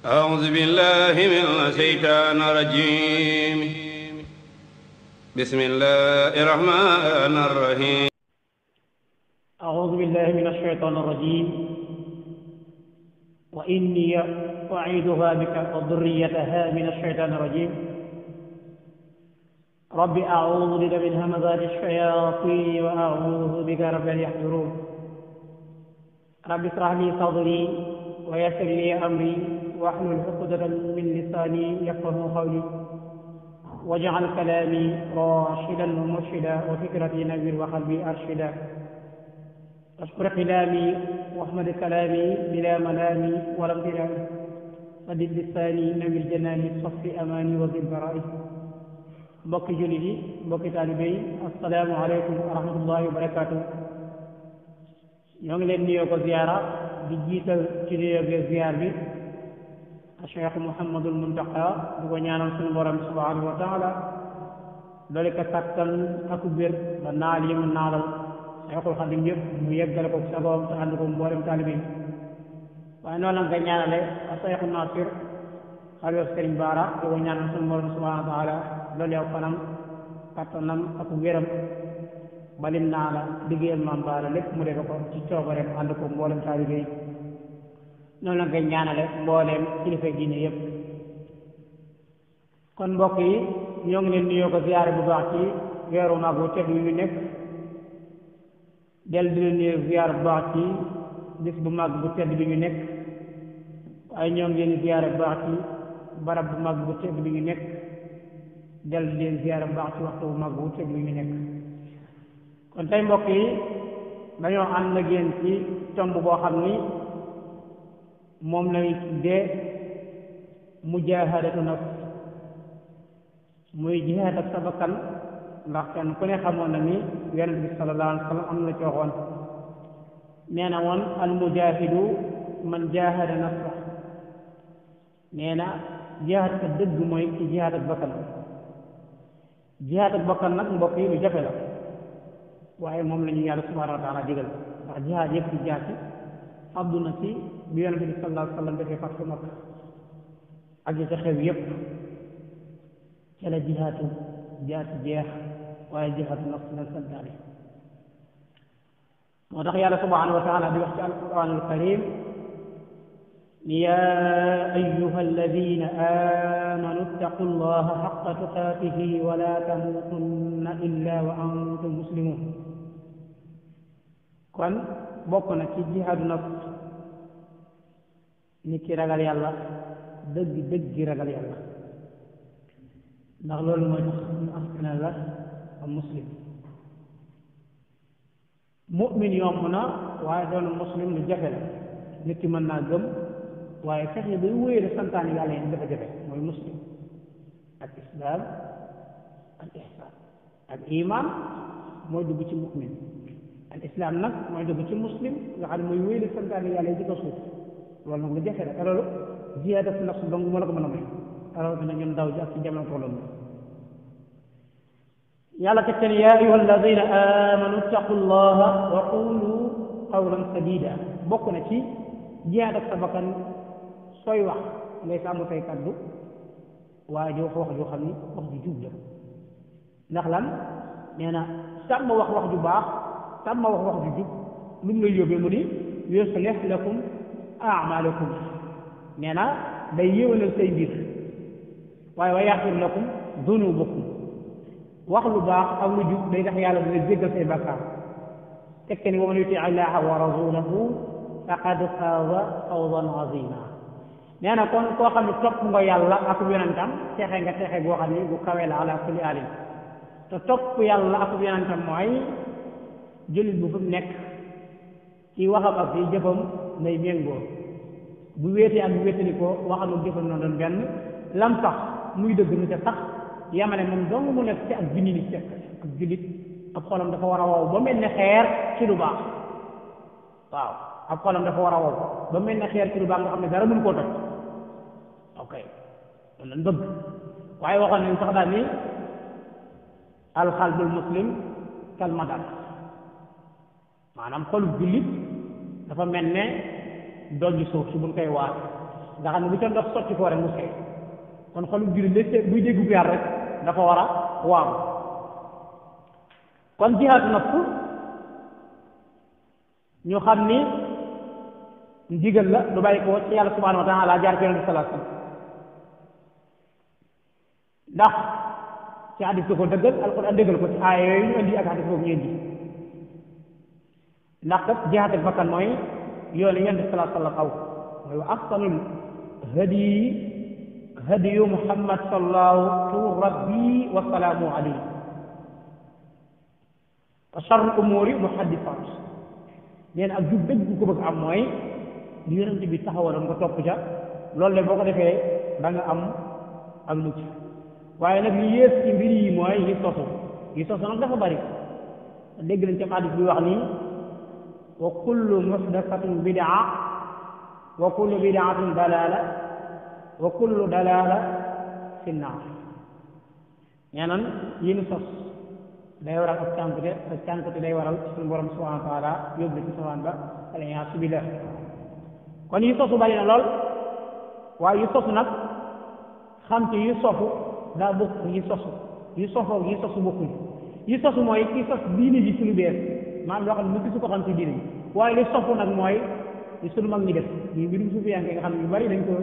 أعوذ بالله من الشيطان الرجيم بسم الله الرحمن الرحيم أعوذ بالله من الشيطان الرجيم وإني أعيذها بك وذريتها من الشيطان الرجيم رب أعوذ بك من همزات الشياطين وأعوذ بك رب أن يحضرون رب اشرح لي صدري ويسر لي أمري واحلل عقدة من لساني يفقه قولي واجعل كلامي راشدا ومرشدا وفكرتي نوير وقلبي أرشدا أشكر كلامي واحمد كلامي بلا ملامي ولا امتنان سدد لساني نوير جناني صفي أماني وزد برائي mbokki jullit yi mbokki taalibe yi assalaamu aleykum wa rahmatullahi wa barakaatu ñoo ngi leen nuyoo ko ziyaara di jiital ci nuyoo bi ziyaar bi Cheikh Mouhamadul Muntaqa di ko ñaanal suñu borom bi subhanahu wa taala doole ko kattan ak wér ba naal yi mu naalal Cheikhul Xadim yëpp mu yeggale ko sagoom te ànd ko mboolem taalibe yi waaye noonu la nga ñaanale Cheikh Nasir xalifa Sëriñ Baara di ko ñaanal suñu borom bi subhanahu wa taala loolu yow fanam kattanam ak wéram balim naa la liggéeyal maam baala lépp mu defe ko ci coobareem ànd ko mboolem taalibe yi noonu la ngay ñaanale mbooleem kilifa diine yépp kon mbokk yi ñoo ngi leen nuyoo ko ziyaare bu baax ci weeru mag wu tedd wi ñu nekk del di leen nuyoo ziyaare bu baax ci bis bu mag bu tedd bi ñu nekk waaye ñoo ngi leen ziyaare bu baax ci barab bu mag bu tedd bi ñu nekk del di leen ziyaare bu baax ci waxtu bu mag bu tedd bi ñu nekk kon tey mbokk yi dañoo ànd ak yéen ci tomb boo xam ni moom lay tuddee mujaahadatu nafs muy jihaad ak sa bakkan ndax kenn ku ne xamoon na ni yonent bi sallallahu alayhi wa sallam am na ci waxoon nee na woon al mujaahidu man jaahada nafsa nee na jihaad ak dëgg mooy ci jihaad ak bakkan jihaad ak bakkan nag mbokk yi lu jafe la waaye moom la ñu yàlla subhanahu wa taala digal ndax jihaad yëpp di jaasi abdu na ci bi yonente bi sallallahu alayhi wa sallam dafay fat fu mag ak yi ca xew yëpp ca la jihaatu jaasi jeex waaye jihaatu nafs la santaane moo tax yàlla subhanahu wa taala di wax ci alquran alkarim يا أيها الذين آمنوا اتقوا الله حق تقاته ولا تموتن إلا وأنتم مسلمون kon bokk na ci jihaadu nafs nit ki ragal yàlla dëgg dëgg ragal yàlla ndax loolu mooy tax ñu askana la am muslim mu'min yomb na waaye doon muslim lu jafe la nit ki mën naa gëm waaye fexe bay wéyale santaani yàlla yi dafa jafe mooy muslim ak islaam ak ihsaan ak iman mooy dugg ci mu'min al islam nag mooy dugg ci muslim nga xam ne mooy wéyale santaani yàlla yi ci ko suuf loolu nag lu jafe la te loolu jihaadatu nafs dong moo la ko mën a may rawatina ñun ndaw ji ak ci jamono tolloon yàlla teg ten yaa ayuha alladina amanu ittaqu llaha wa qulu qawlan sadida bokk na ci jihaad ak sa bakkan sooy wax ngay sàmm say kaddu waaye di wax wax joo xam ni wax ju jub la ndax lan nee na sàmm wax wax ju baax sàmm wax wax ju jub lu mu lay yóbbee mu ni yuslih lakum a'malakum nee na day yéwénal say mbir waaye wa yaxfir lakum dunubakum wax lu baax ak lu jub day tax yàlla dina jéggal say bàkkaar teg ni wa man yuti illaha wa rasulahu faqad faaza fawzan azima nee na kon koo xam ne topp nga yàlla ak yonentam texe nga texe goo xam ne bu kawee la ala kulli alin te topp yàlla ak yonentam mooy jullit bu fu mu nekk ci waxam ak ci jëfam nay méngoo bu wéetee ak bu wéetali ko waxam ak jëfam noonu doon benn lam sax muy dëgg ni te sax yamane moom dong mu nekk ci ak junni ni fekk ak jullit ab xolam dafa war a wow ba mel ne xeer ci lu baax waaw ab xolam dafa war a wow ba mel ne xeer ci lu baax nga xam ne dara mënu koo toj ok loolu lañ bëgg waaye waxoon nañ sax daal ni alxalbul muslim kal madar maanaam xolub jullit dafa mel ne dojji suuf si buñ koy waat nga xam ne bu ca ndox sotti ko rek mu seey kon xolub jullit léeg buy déggu gaar rek dafa war a waaw kon jihaatu nafs ñu xam ni ndigal la lu bàyyi ko ci yàlla subhanahu wa taala jaar ci yonent bi sallallahu alayhi wasallam ndax ci hadis ko dëggal alquran dëggal ko ci aaya yooyu ñu indi ak hadis boobu ñu indi ndax kat jihaat ak bakkan mooy yoon yi yonent bi sallallahu alayhi wasallam aw mooy wa ahsanul hadi hadiyu muhammad sallallahu rabbi wa salaamu alayhi wa sharrul umuri muhaddisat nee na ak jub dëgg bu ko bëgg am mooy li yonent bi taxawaloon nga topp ca loolu le boo ko defee da nga am ak mucc waaye nag li yées ci mbir yi mooy yi sosu nag dafa bari dégg nañ ci hadis bi wax nii wa kullu muhdathatin bid'a wa kullu bid'atin dalala wa kullu dalala fi nnaar nee nan yi ñu sos day waral ak cànkute day waral suñu borom subhanahu wa taala yóbbu ci sawaan ba aliyasu billah kon yi sosu bari na lool waaye yu sosu nag xam ci yu sofu daa bokk yi sosu bokkuñ yi sosu mooy ki sos diine ji ci lu bees maanaam loo xam ne mu gisu ko xam ci diine ji waaye li sofu nag mooy li sunu mag ñi def ñu mbirum sufiyanke nga xam ne yu bari dañ ko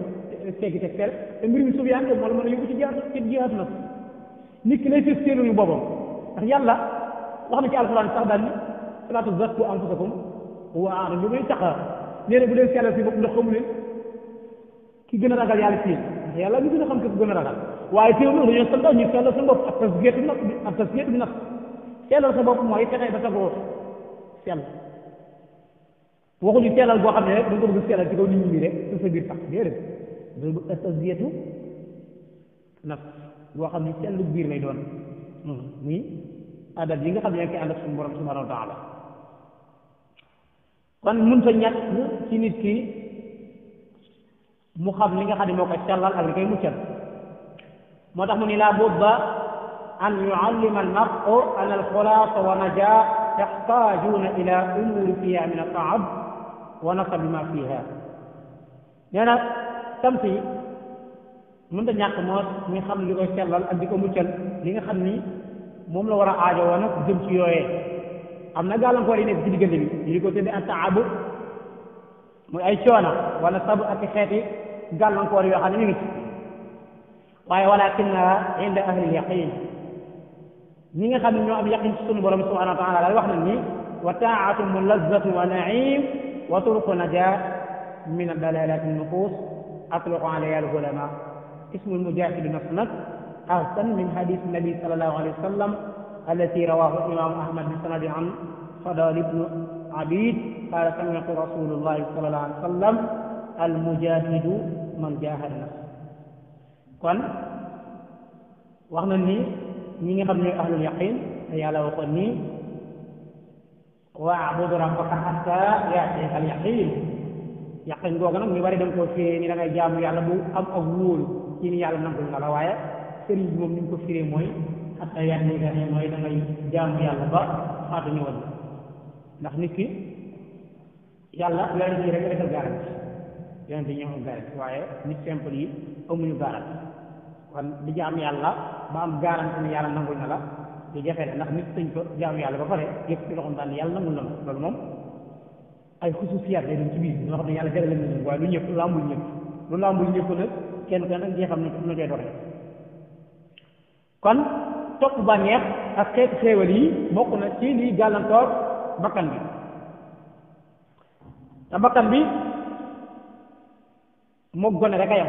teggi teg tel te mbirum sufiyanke moo la mën a yóbbu ci jihaatu nag nit ki lay fes séeluñu boppam ndax yàlla wax na ci alxuraan sax daal ni laa tuzakku anfusakum huwa a'lamu bi man ittaqa nee na bu leen sellal si bopp ndax xamu leen ki gën a ragal yàlla ci ndax yàlla ñu gën a xam ki gën a ragal waaye teewul dañoo sant ñu sellal sa bopp ak tasfiyatu bi nafs sellal sa bopp mooy fexe ba sa bopp sell waxuñu sellal boo xam ne rek da nga ko bëgg sellal ci kaw nit ñi rek te sa biir sax déedéet da bëgg tasfiyatu nafs boo xam ne sellu biir lay doon muy adab yi nga xam ne yaa ngi koy ànd ak suñu borom subhanahu wa taala kon mun fa ñàkk ci nit ki mu xam li nga xam ne moo koy sellal ak li koy muccal moo tax mu ni laa budda an yuallima al mar'u an al xulaasa wa najaa yaxtaajuuna ila umuri fiha min ataab wa nasabi ma fiha nee na sant yi mënta ñàkk moo muy xam li koy sellal ak di ko muccal li nga xam ni moom la war a aajo woon nag jëm ci yooyee am na gàllankoor yi nekk ci diggante bi ñu di ko tudde ataabu muy ay coona wala sabu ak xeeti gàllankoor yoo xam ne ñu ngi ci waaye walakinnaha inda ahli yaqin ñi nga xam ne ñoo am yaqin ci sunu borom subhanahu wa taala daal wax nañ ni wa taatu mulazzatu wa naim wa turqu najaa min dalalat nufus atluqu alayha al ulama ismul mujahidu nafs nag ahsan min hadith nabi sallallahu alayhi wa sallam التي رواه الإمام أحمد بسند عن فضال بن عبيد قال سمعت رسول الله صلى الله عليه وسلم المجاهد من جاهد نفسه kon wax na ni ñi nga xam ne ahlul yaqin te yàlla waxoon ni wa'bud rabbaka hatta ya'tiyaka al yaqin googu nag ñu bari dem koo firee ni da ngay jaamu yàlla bu am ak wóolu ci ni yàlla nangul na la waaye sëriñ bi moom ni mu ko firee mooy hatta ya'tiyaka mooy da ngay jaamu yàlla ba faatu ñëwal ndax nit ki yàlla yonent yi rek nga defal garanti yonent yi ñoo am garanti waaye nit simple yi amuñu garanti kon di jaam yàlla ba am garanti ni yàlla nangul na la di jafe la ndax nit sëñ ko jaamu yàlla ba pare yëpp ci loxoom daal ni yàlla nangul na la loolu moom ay xususiyaat lay doon ci biir loo xam ne yàlla jëlee leen waaye lu ñëpp lambul ñëpp lu lambul ñëpp nag kenn nag jeexam ne na koy doxee kon topp bànneex ak xeetu xéewal yi bokk na ci liy gàllankoor bakkan bi te bakkan bi moo gone rek a yam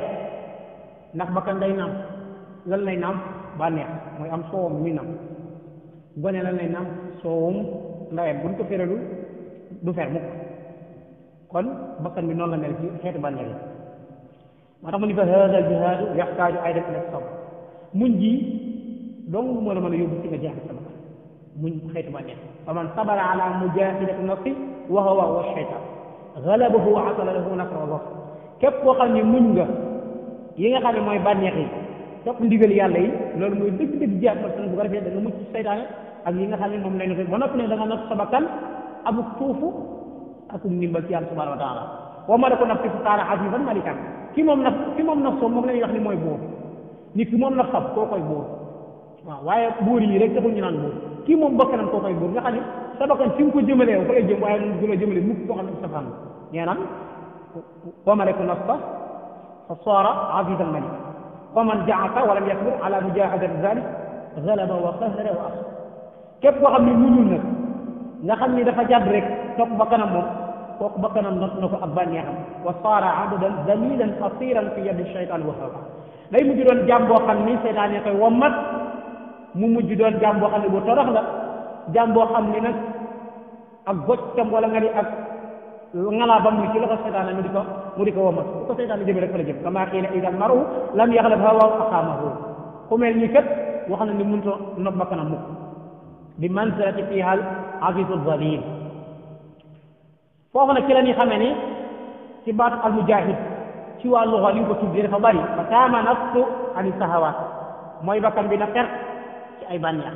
ndax bakkan day naam lan lay naam bànneex mooy am soowam muy naam gone lan lay naam soowum ndawet buñ ko feralul du fer mukk kon bakkan bi noonu la mel ci xeetu bànneex yi moo tax mu ni fa hada jihaadu yaxtaaju aydan ila sabr muñ ji dong moo la mën a yóbbu ci nga jeex sa bakkan muñ xeetu bànneex fa man sabara ala mujahidati nafsi wa huwa wa shaytan galabahu wa asala lahu nasra wa képp koo xam ne muñ nga yi nga xam ne mooy bànneex yi topp ndigal yàlla yi loolu mooy dëgg-dëgg jeex bakkan bu ko defee da nga mucc seytaane ak yi nga xam ne moom lay noté ba noppi ne da nga not sa bakkan amuk tuufu akum ndimbal ci yàlla subhanahu wa taala wa malaku nafsi kaana azizan malikan ki moom naf soo moom la ñuy wax ni mooy buur nit ki moom naf sab koo koy buur waaw waaye buur yi rek taxul ñu naan buur kii moom bakkanam koo koy buur nga xam ne sa bakkan fi nga ko jëmalee fa lay jëm waaye du la jëmale mukk koo xam ne safaan nee naan wa malaku nafsa fa saara aziz al malik wa man jaasa walam yakbur ala mujahadati zalik galaba wa qahra wa asr képp koo xam ne muñul nag nga xam ni dafa jàdd rek topp bakkanam moom kooku bakkanam not na ko ak bànneexam wa saara abdan dalilan asiran fi yadi shaytan wa hawa day mujj doon jàmm boo xam ni seytaane koy wommat mu mujj doon jàmm boo xam ne bu torox la jàmm boo xam ni nag ak goccam wala nga di ak ngalaabam ni ci loxo seytaane mu di ko wommat bu ko seytaane jëmee rek fa la jëm kama qiila ida al maru lam yaxlab hawahu aqaamahu ku mel ni kat wax na ni mënutoo not bakkanam mukk bi manzilati fiha al azizu zalim foofu nag ci la ñuy xamee ni ci baatu al mujahid ci wàllu luxa li nga ko tuddee dafa bari fa taama nafsu ani sahawaat mooy bakkan bi na fer ci ay bànneex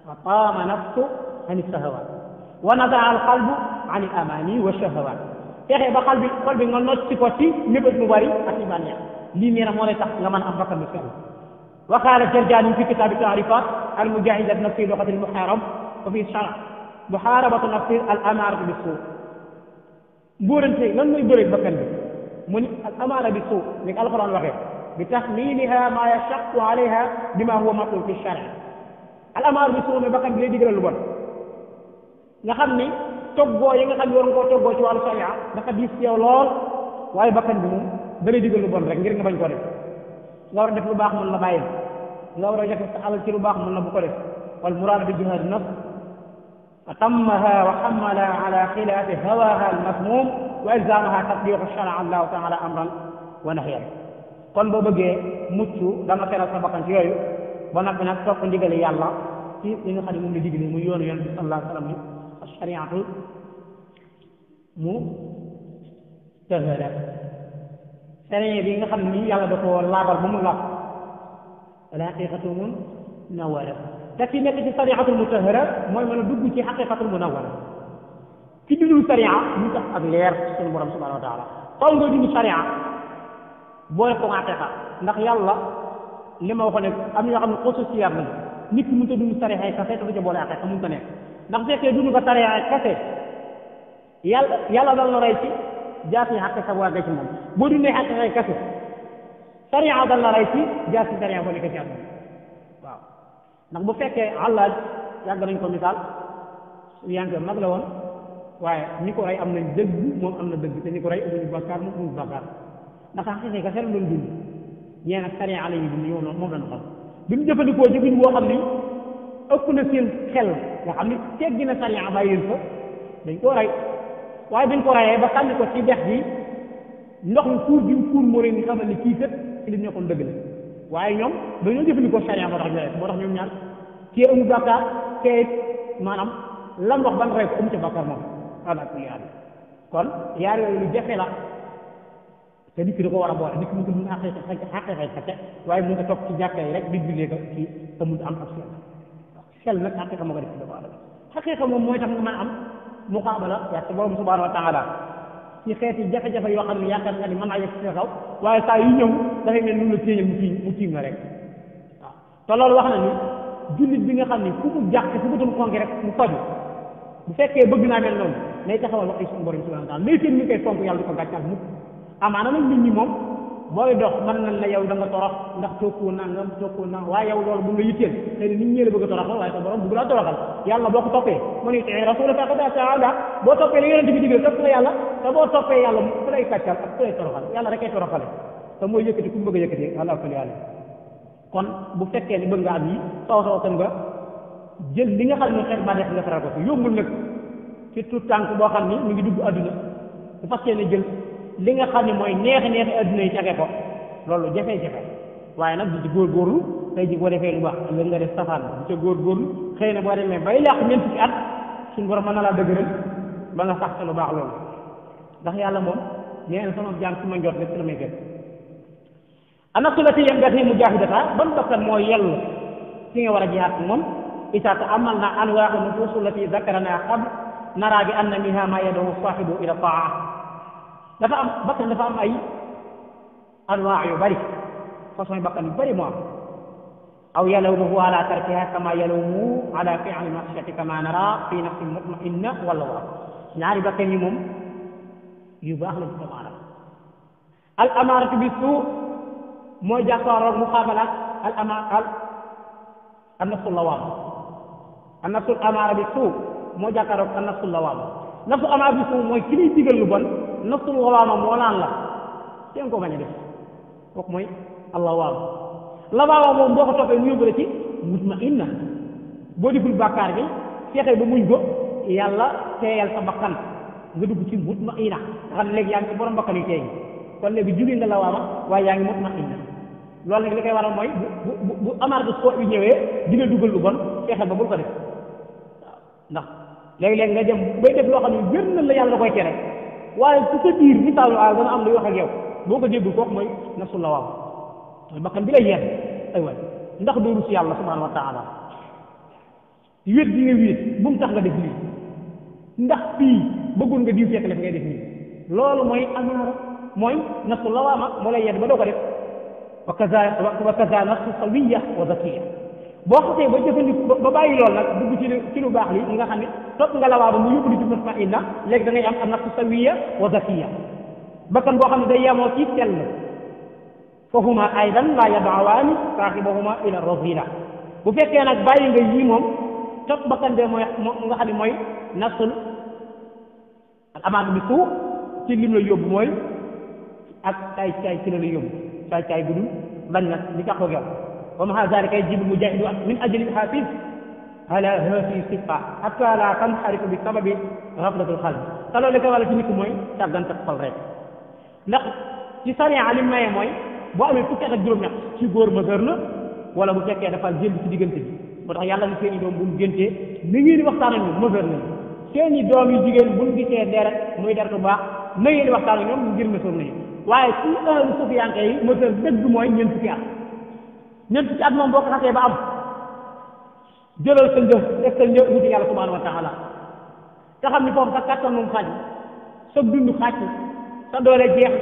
fa taama nafsu ani sahawaat wa nadaa al qalbu ani al amani wa shahawaat fexe ba xol bi nga nocc ko ci mébét mu bari ak ci bànneex lii nee na moo lay tax nga mën am bakkan bi fer wa qaala Jarjaani fi kitaabi taarifat al mujahidat nafsi luxati al muharab wa fi shara muharabatu nafsi al amaaratu bi suu mbóorante lan mooy bëreeg bakkan bi mu ni al amaara bi suu ni ko alquran waxee bi taxmiliha ma yashaqu alayha bima huwa matlub fi shari al amaara bi suu ne bakkan bi lay digal lu bon nga xam ni toggoo yi nga xam ne war nga koo toggoo ci wàllu sharia dafa diis yow lool waaye bakkan bi moom da lay digal lu bon rek ngir nga bañ koo def nga war a def lu baax mën la bàyyi nga war a def sa alal ci lu baax mën la bu ko def wal muraad bi jihaad nafs atammaha wa xamalaha ala xilaafi hawaha al masmum wa ilzamaha tatbiqu shara allahu taala amran wa nahyan kon boo bëggee mucc da nga feral sa bakkan ci yooyu ba noppi nag topp ndigali yàlla ci li nga xam ne moom la digle muy yoonu yonent bi sallallahu alayhi wa sallam ni ashariatu mu tahara sariya bi nga xam ne nii yàlla da ko laabal ba mu laab al haqiqatu munawwara te ci nekk ci sariatul mutahara mooy mën a dugg ci xaqiqatul munawwara ci dundul sariya ñu tax ak leer suñu borom subhanahu wa taala faw nga dund sariya boole ko xaqiqa ndax yàlla li ma waxoon ne am na ñoo xam ne xususiyat lañ nit ki mënut a dund sariya ay kase te du ca boole xaqiqa mënut a nekk ndax fekkee dund nga sariya ay kase yàlla dal la rey ci jaasi xaqiqa bu àggee ci moom boo dundee xaqiqa ay kase sariya dal la rey ci jaasi sariya boo nekkee ci àdduna waaw ndax bu fekkee àllaaj yàgg nañ ko misaal yanke mag la woon waaye ñi ko rey am nañ dëgg moom am na dëgg te ñi ko rey amuñu bàkkaar moom amuñu bàkkaar ndax xaqiqa kese la doon dund ñee nag sariya ala yi dund yow noonu moom lañu xam bi mu jëfandikoo jëfin boo xam ni ëpp na seen xel nga xam ni teggi na sariya bàyyi leen fa dañ koo rey waaye biñ ko reyee ba sànni ko ci dex gi ndox mi fuur bi mu fuur moo leen xamal ni kii kat ci li ñu nekkoon dëgg la waaye ñoom dañoo jëfandikoo sariya moo tax ñu rey moo tax ñoom ñaar kii amul bàkkaar kee maanaam lam wax ban rey ko amu ca bàkkaar moom ala kulli haal kon yaar yooyu lu jafe la te nit ki da ko war a boole nit ki mu ko mun a xaqiqa waaye mun nga toog ci jàkka yi rek di jullee ko ci te mun am ak xel nag xaqiqa moo ko def ci doomu aadama xaqiqa moom mooy tax nga mën a am muqaabala yaa sa borom subhanahu wa taala ci xeeti jafe-jafe yoo xam ne yaakaar nga ni mën naa yegg ci kaw waaye saa yu ñëw dafay mel nu la téeñal mu tiim la rek waaw te loolu wax na ni jullit bi nga xam ni fu mu jàq fu mu doon fonk rek mu faju bu fekkee bëgg naa mel noonu nay taxawal waxi suñu borom subhanahu wa taala lay seen mi koy fonk yàlla di ko gàccal mukk amaana nag nit ñi moom booy dox mën nañ la yow da nga torox ndax tokkoo nangam waaye yow loolu bu nga yitteel xëy na nit ñi la bëgg a toroxal waaye sa borom bëgg laa toroxal yàlla boo ko toppee mu ni tee rasula faqad ataa Allah boo toppee li yonent bi digal topp la yàlla te boo toppee yàlla ku lay kàccal ak ku lay toroxal yàlla rek ay toroxale te mooy yëkkati ku mu bëgg a yëkkati ala kulli haal kon bu fekkee ni bëgg nga am yi saw tam nga jël li nga xam ne xeet ba def nga faral ko fi yombul nag ci tout tànk boo xam ni mu ngi dugg adduna bu fas yéene jël li nga xam ne mooy neexi adduna yi tege ko loolu jafe-jafe waaye nag di ci góorgóorlu tey ji boo defee lu baax ëllëg nga def safaan di ca góorgóorlu xëy na boo demee bay làq ñeent ci at suñu borom mën na laa dëgëral ba nga sax lu baax loolu ndax yàlla moom nee na sama jaam su ma njot rek ci la may gën anafsu lati yanbaghi mujahidata ban bakkan moo yell ci nga war a jihaat moom isa ta'ammalna anwaa an-nufus allati dhakarna qabl nara bi anna minha ma yad'u sahibu ila ta'a dafa am bakkan dafa am ay anwaa yu bari façon yi bakkan yu bari moo am aw yalawmuhu ala tarkiha kama yalawmu ala fi'li maxsiyati kama nara fi nafsi mutmainna wala waaw ñaari bakkan yi moom yu baax la ci doomu aadama al amaaratu bi suu mooy jàkkaaroog muqaabalaat an nafsul lawaam an nafsul amaara bi suu moo jàkkaaroog an nafsul lawaam nafsul amaara bi suu mooy ki ñuy digal lu bon nafsul lawaama moo naan la teen ko bañ a def kooku mooy allawaam lawaama moom boo ko toppee mu yóbbu la ci mutmainna boo deful bàkkaar bi fexe ba muñ ko yàlla teeyal sa bakkan nga dugg ci mutmainna nga xam ne léegi yaa ngi ci borom bakkan yu teey kon léegi jóge nga lawaama waaye yaa ngi mutmainna loolu nag li koy waral mooy bu amaar bi soo bi ñëwee dina dugal lu bon fexe ba bul ko def waaw ndax léegi-léegi nga dem bay def loo xam ne gën na la yàlla da koy tere waaye ci sa biir misaalu aal dana am lu wax ak yow boo ko déggul kooku mooy nafsul lawaam mooy bakkan bi lay yeen ay waay ndax dooru si yàlla subhanahu wa taala wéet di nga wéet bu mu tax nga def lii ndax fii bëggul nga diw fekk def ngay def nii loolu mooy amaara mooy nafsul lawaama moo lay yedd ba doo ko def wa kaza nafsu sawiya wa zakiya boo xasee ba jëfandiku ba bàyyi loolu nag dugg ci lu baax li nga xam ne topp nga lawaama mu yóbbu li ci mutmainna léegi da ngay am an nafsu sawiya wa zakiya bakkan boo xam ne day yemoo ci sell fa huma aydan la yad'awaani saaxibahuma ila razila bu fekkee nag bàyyi nga yii moom topp bakkan bee mooy nga xam ne mooy nafsul amaana bi suu ci lim la yóbbu mooy ak caay ci la yóbbu caay bu dul bañ nag li tax ko yow wa ma zalika yajibu mujahidu min ajli hafiz ala hafi sifa hatta la tanxarifu bi sababi ghaflatul qalbi te loolu ko wala ci nit ki mooy sàggante xol rek ndax ci sariya li maye mooy boo amee fukki at ak juróom-ñett ci góor majeur na wala bu fekkee dafa jël ci diggante bi moo tax yàlla ni seen i doom bu mu géntee ni ngeen di waxtaan ak ñoom majeur nañu seen i doom yu jigéen bu ñu gisee deret muy deret bu baax na ngeen di waxtaan ak ñoom ngir majeur nañu waaye ci ahlu sufiyanke yi majeur dëgg mooy ñeent fukki at ñeent fukki at moom boo ko xasee ba am jëlal sa njëf def sa njëf wuti yàlla subhanahu wa taala te xam ni foofu sa kàttan moom xaaj sa dund xaaj sa doole jeex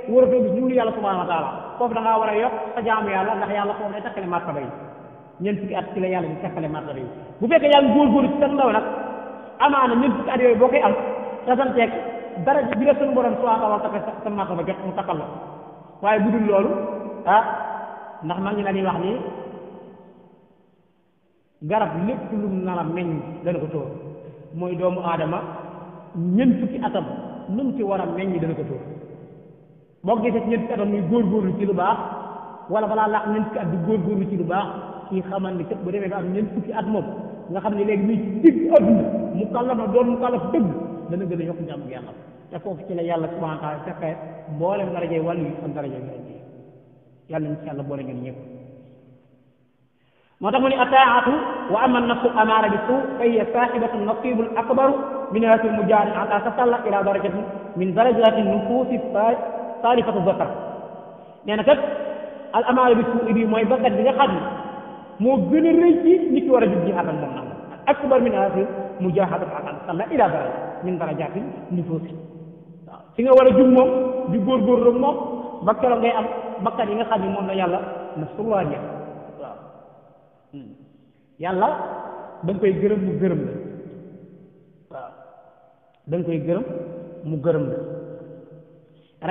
waratoo gis lu yàlla subhanahu wa taala foofu da ngaa war a yokk sa jaamu yàlla ndax yàlla foofu day takkale martaba yi ñeent fukki at ci la yàlla di takkale martaba yi bu fekkee yaa ngi góorgóorlu ci sa ndaw nag amaana ñeent fukki at yooyu boo koy am tasanteeg dara bi la suñu borom subhanahu wa taala sa martaba jot mu takkal la waaye bu dul loolu ndax mag ñi la ñuy wax ni garab lépp lu nar a meññ dana ko tóor mooy doomu aadama ñeent fukki atam nu mu ci war a meññ dana ko tóor boo gisee ci ñeent fukki atam muy góorgóorlu ci lu baax wala balaa laax ñeent fukki at di góorgóorlu ci lu baax kii xamal ni kat bu demee ba am ñeent fukki at moom nga xam ne léegi muy digg adduna mu kàllaf na doon mu kàllaf dëgg dana gën a yokk jàmm yàlla te foofu ci la yàlla subhanahu wa taala fekkee mboolem darajay wàllu yi ak darajay yi yàlla ñu ci yàlla boole ñun ñëpp moo tax mu ne ataatu wa ama nafsu amaara bi suu fa hiya saaxibatu nasibu l akbaru min hati mujaahid ata tasalla ila darajatin min darajati nufuusi saalifatu zakar nee na kat al amaara bi suu bi mooy bakkat bi nga xam ne moo gën a rëy ci nit ki war a jug jihaad ak moom nag akbar min hati mujaahid ata tasalla ila daraja min darajati nufuusi waaw fi nga war a jug moom di góorgóorlu moom ba keroog ngay am bakkat yi nga xam ne moom la yàlla nasrullah waaw yàlla da nga koy gërëm mu gërëm la waaw da nga koy gërëm mu gërëm la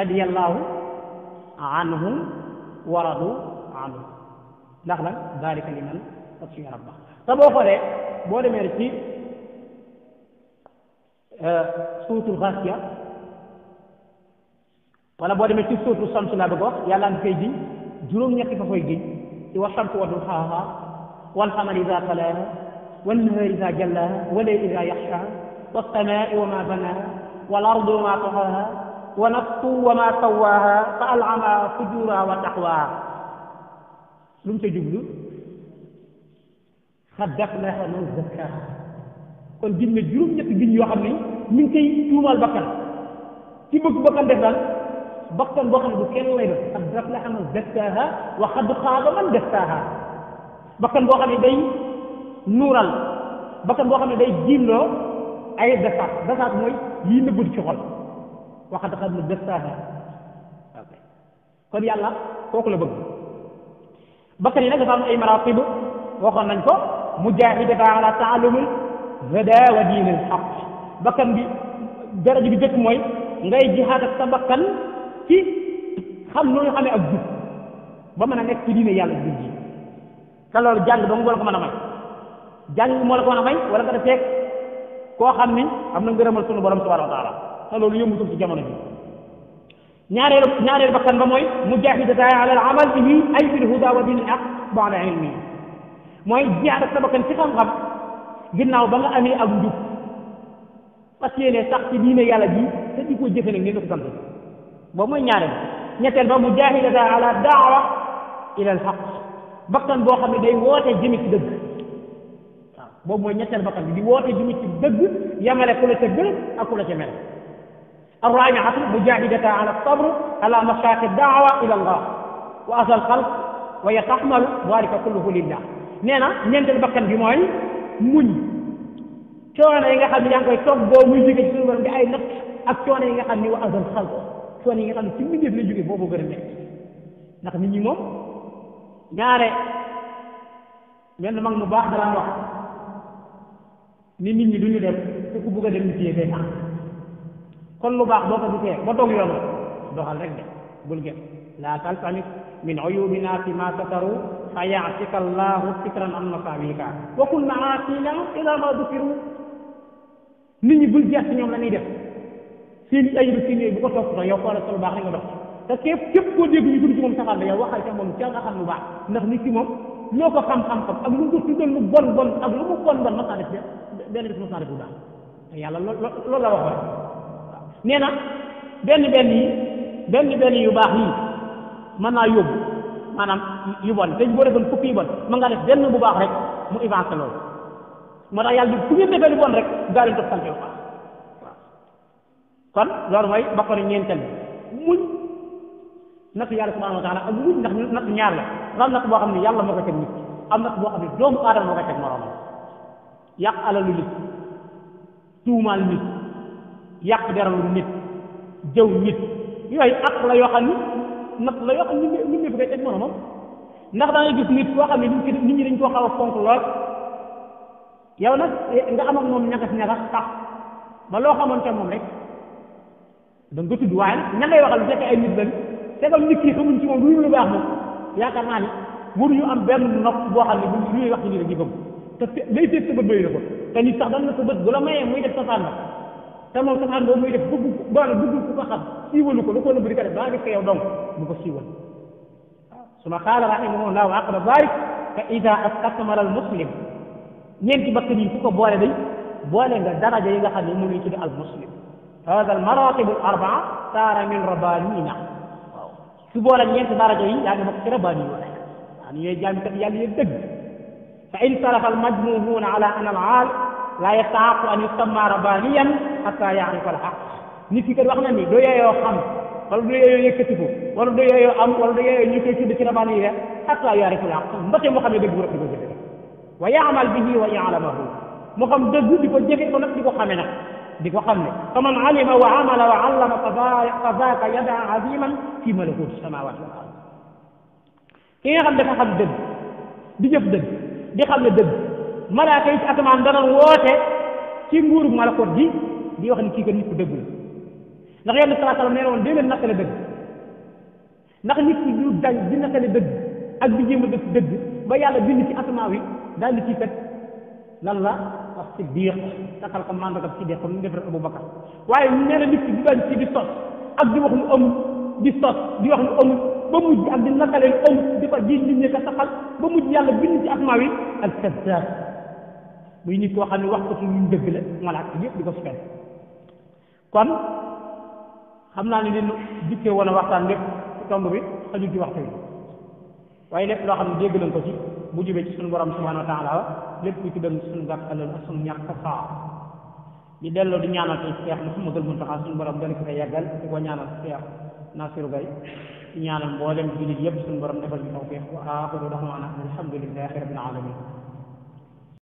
radiyallahu anhum wa radu anhu ndax lan dalika liman xashiya rabba te boo xoolee boo demee ci suutul xaasiya wala boo demee ci suutu samsi la bëgg wax yàlla nga koy giñ juróom-ñetti fa koy giñ ci wa shamsi wa duhaaha wal qamari idaa talaaha wan nahaari idaa jallaaha wal layli idaa yaxshaaha was samaa'i wa maa banaaha wal ardi wa maa tahaaha wa nafsin wa maa sawwaaha fa alhamahaa fujuraha wa taqwaaha lu mu ca jublu qad aflaha man zakkaaha kon giñ na juróom-ñetti giñ yoo xam ne mi ngi koy tuumaal bakkan ci bëgg bakkan def daal bakkan boo xam ne bu kenn lay def qad aflaha man zakkaaha wa qad xaaba man dassaaha bakkan boo xam ne day nuural bakkan boo xam ne day jiimloo ay dasaat mooy yii nëbbatu ci xol wa qad xaaba man dassaaha ok kon yàlla kooku la bëgg bakkan yi nag dafa am ay maratib waxoon nañ ko mujahidata ala taallumil huda wa diinil haqq bakkan bi daraja bi jëkk mooy ngay jihaad ak sa bakkan ci xam nu nga xamee ak jub ba mën a nekk ci diine yàlla jub ji te loolu jàng dong wala ko mën a may jàng moo la ko mën a may wala nga defee koo xam ni am na ngërëmal sunu borom subhanahu wa taala te loolu yëmutul ci jamono bi ñaareelu bakkan ba mooy mujahidata ala al amal bihi ay fil huda wa diinil haqq ba'da ilmi mooy jihaad ak sa bakkan ci xam-xam ginnaaw ba nga amee ak njub fas yéene sax ci diine yàlla ji te di ko jëfe nag ngeen ko sant boobu mooy ñaareel ñetteel ba mujahidata ala daawa ila al haqq bakkan boo xam ne day woote jëme ci dëgg waaw boobu mooy ñetteel bakkan bi di woote jëme ci dëgg yamale ku la ca gën ak ku la ca mel الرابعة مجاهدة على الصبر على مشاق الدعوة إلى الله وأذى الخلق ويتحمل ذلك كله لله نينا ñeenteel bakkan bi mooy muñ coono yi nga xam ne yaa ngi koy toog boo muy jóge ci suñu borom di ay natt ak coono yi nga xam ne wa azal xalq coono yi nga xam ne ci mbindeef la jóge boobu gën a nekk ndax nit ñi moom ñaare benn mag mu baax dara wax ni nit ñi duñu dem te ku bëgg a dem ñu téye day tax kon lu baax boo ko gisee ba toog yoon doxal rek de bul gën laa taltamit min uyubi naasi ma sataru fa yaatika allahu sikran an masaawika wa kun maasina ida ma dukiru nit ñi bul jeex ci ñoom la ñuy def seen ayib seen yooyu bu ko toppatoo yow xoolal sa lu baax rek nga dox te képp koo dégg ñu dugg ci moom saxal la yow waxal ca moom ca nga xam lu baax ndax nit ki moom loo ko xam-xam-xam ak lu mu ko tuddal lu bon bon ak lu mu bon bon mas naa def benn def mas naa def bu baax te yàlla loolu la waxoon nee na benn yu baax yi mën naa yóbbu maanaam yu bon te boo defoon fukki yu bon mën ngaa def benn bu baax rek mu évancé loolu moo tax yàlla fu ngeen defee lu bon rek gaa leen toog sant yu baax waaw kon loolu mooy bakkanu ñeenteel bi muñ natt yàlla subhanahu wa taala ak muñ ndax natt ñaar la am natt boo xam ne yàlla moo ko teg nit am natt boo xam ne doomu aadama moo ko teg moroomam yàq alalu nit tuumaal nit yàq deralu nit jëw nit yooyu ak la yoo xam ni natt la yoo xam ni nit ñi koy teg moromam ndax da ngay gis nit koo xam ne nit ñi dañ koo xaw a fonk lool yow nag nga am ak moom ñagas tax ba loo xamoon ca moom rek da nga ko tudd waaye nag ña ngay waxal bu fekkee ay nit lañ tegal nit ki xamuñ ci moom lu baax moom yaakaar naa ni waruñu am benn nopp boo xam ne bu ñuy wax ci nii rek ñu gëm te day seet sa bët bëri na ko te nit sax dan na sa bët bu la mayee muy def safaan la te moom safaan boobu muy def bëgg doole bëggul ku ko xam siiwalu ko lu ko nëbb di ko def daa def ko yow donc bu ko siiwal waaw suma qaala rahimahullah wa aqba barik fa ida astakmala al muslim ñeenti bakkan yi ku ko boole day boole nga daraja yi nga xam ne mu ngi tudd al muslim hada al maratib al arbaa saara min rabanina waaw su boole ñeenti daraja yi yaa ngi bokk ci rabani yi waaw ni ñooy jaami kat yàlla yéen dëgg fa in sarafa al majmuhuna ala an al aal la yastaaqu an yusamma rabaniyan hatta yaarifa al haq nit ki kat wax na ni doo yeyoo xam wala doo yeyoo yëkkatiku wala doo yeyoo am wala doo yeyoo ñu koy tudd ci rabani yi hatta yaarifa al haq mbate moo xam ne dëgg bu rek di ko jëfe wa yaamal bihi wa yaalamahu mu xam dëgg di ko jëfe ko nag di ko xame nag di ko xam ne fa man alima wa amala wa allama fa zaaka yada aziman fi malakut samawati wal ard ki nga xam dafa xam dëgg di jëf dëgg di xam ne dëgg malaaka yi ci asamaan dana woote ci nguuru malakut gi di wax ni kii kat nit ku dëggul ndax yonent sallallahu alayhi wasallam nee na woon dee leen nattale dëgg ndax nit ki du dañ di nattale dëgg ak di jéem a def dëgg ba yàlla bind ci asamaan wi daal di ci fekk lan la wax siddiq takkal ko mandat ak siddiq comme ni def rek Abu Bakar waaye nee na nit ki du dañ ci di sos ak di wax lu amul di sos di wax lu amul ba mujj ak di nattale lu amul di ko jiiñ nit ñi ko taxal ba mujj yàlla bind ci asamaan wi al kaddaab muy nit koo xam ne wax ko ci luñ dëgg la malaaka yëpp di ko sufeel kon xam naa ne leen dikkee woon a waxtaan lépp ci tomb bi xajul ci waxtu bi waaye lépp loo xam ne dégg nañ ko ci bu jubee ci suñu borom subhanahu wa taala lépp lu ci dem suñu gàtt alal ak suñu ñàkk saa di delloo di ñaanal tey Cheikh Mouhamadul Muntaxa suñu borom gën ko fay yàggal di ko ñaanal Cheikh Nasiru Gaye di ñaanal mboolem jullit yëpp suñu borom defal ñu tawfiq wa axiru daxwaana alhamdulillahi rabbil alamin